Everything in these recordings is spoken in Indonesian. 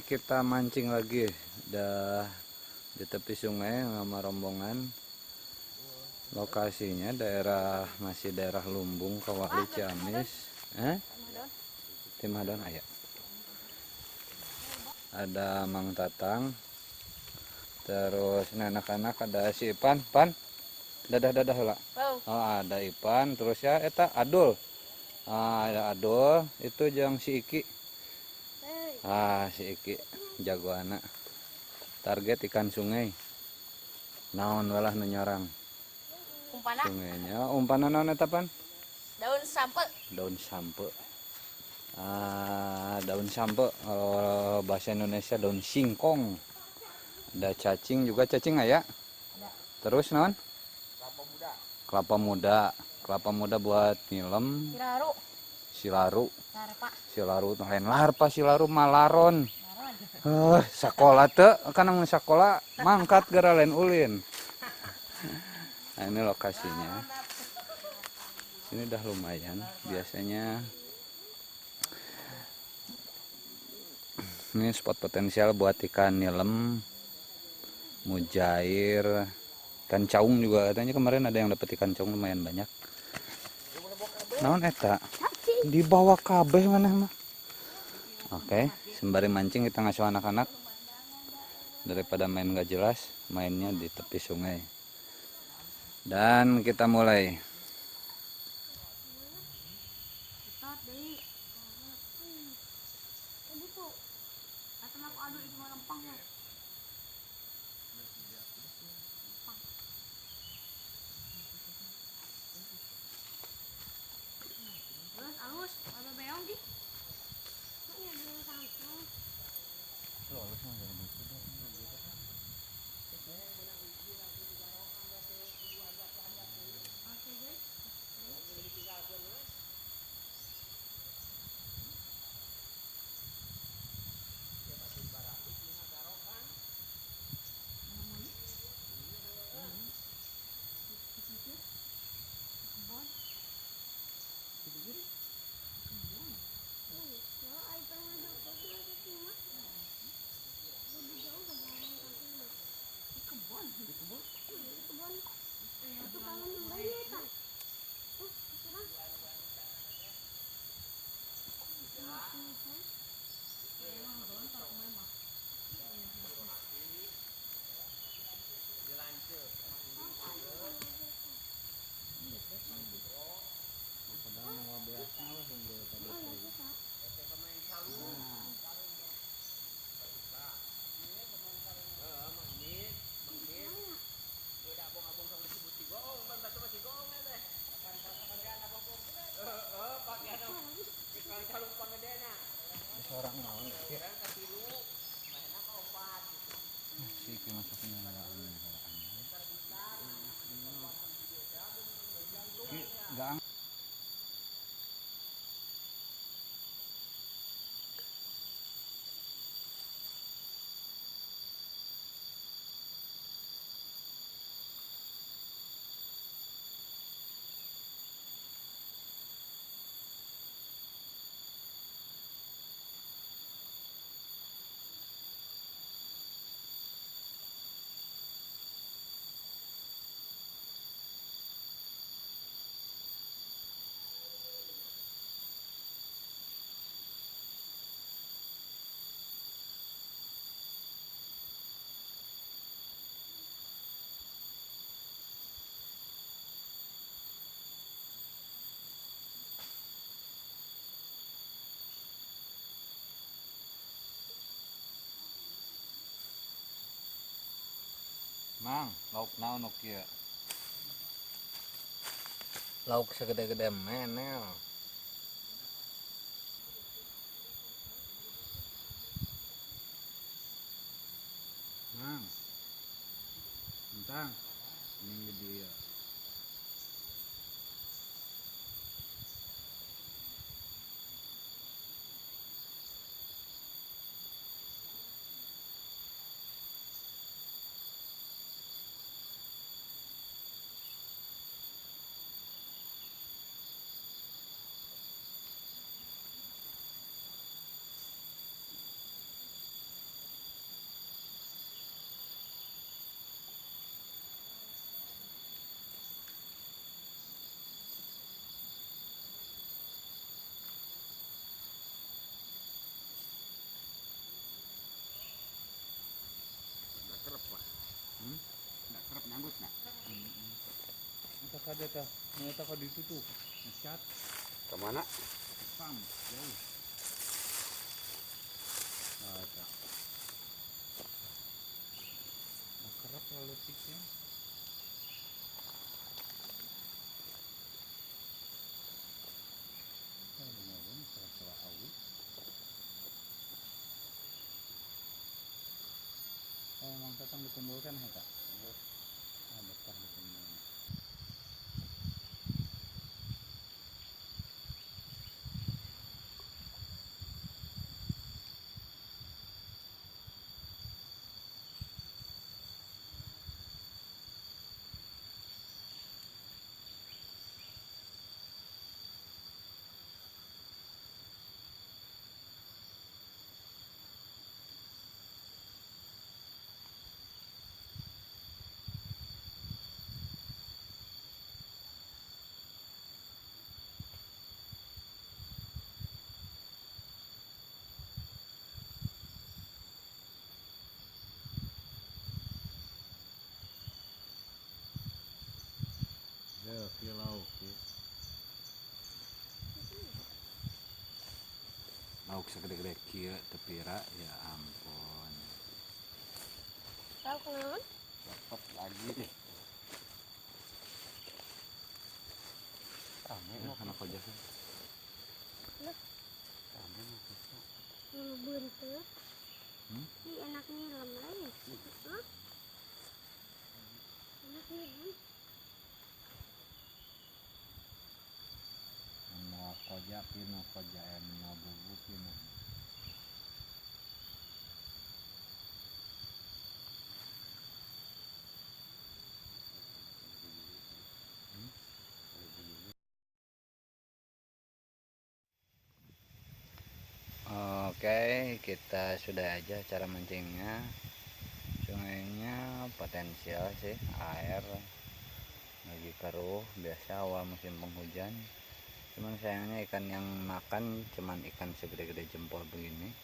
kita mancing lagi. Udah di tepi sungai sama rombongan. Lokasinya masih daerah Lumbung, Kawali, Ciamis. Timadon ayah. Ada Mang Tatang. Terus anak-anak ada si Ipan, dadah lah. Oh, ada Ipan, terus ya eta Adul. Ada Adul, itu jeung si Iki. Si Iki jago anak. Target ikan sungai. Naon walah nu nyorang. Umpana. Sungainya umpana naon eta Pan? Daun sampe. Daun sampe. Daun sampe bahasa Indonesia daun singkong. Ada cacing juga, cacing aya. Terus naon? Kelapa muda buat nilem. Silaru. Silaru malaron. Sakola teh kanang sakola mangkat gara lain ulin. Nah, ini lokasinya. Ini udah lumayan. Biasanya ini spot potensial buat ikan nilem, mujair, ikan caung juga katanya kemarin ada yang dapat ikan caung lumayan banyak. Naon eta? Di bawah kabeh mana mah. Oke, sembari mancing kita ngasuh anak-anak. Daripada main gak jelas, mainnya di tepi sungai. Dan kita mulai. Orang mau siki masukin gang. Mang, lauk naon nu kieu? Lauk segede-gede menel. Mang. Entang. Ini dia. kada ta. Mata ka dito tuh. Ngecat. Kemana? Pam. Jauh. Ada. Kerap lalu tiknya. Oh, memang tetang dikumpulkan ya, Kak? Ah, betah dikumpulkan. Ya, lauk ya. Lauk segede-gede kieu tepira, ya ampun. Tahu kenapa? Dapat lagi nih. Rame Ya, mau anak aja kan. rame mau kesana. Buntut. Hmm? Ini enaknya lem. Hah? Enaknya lem. Mau koja pino koja mau bubu pino. Oke, kita sudah aja cara mancingnya. Sungainya potensial sih, air lagi keruh, biasa awal musim penghujan. Cuman sayangnya ikan yang makan cuman ikan segede-gede jempol begini.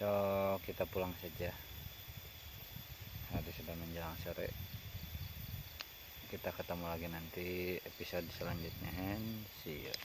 So, kita pulang saja. Hari sudah menjelang sore. Kita ketemu lagi nanti episode selanjutnya, and see you.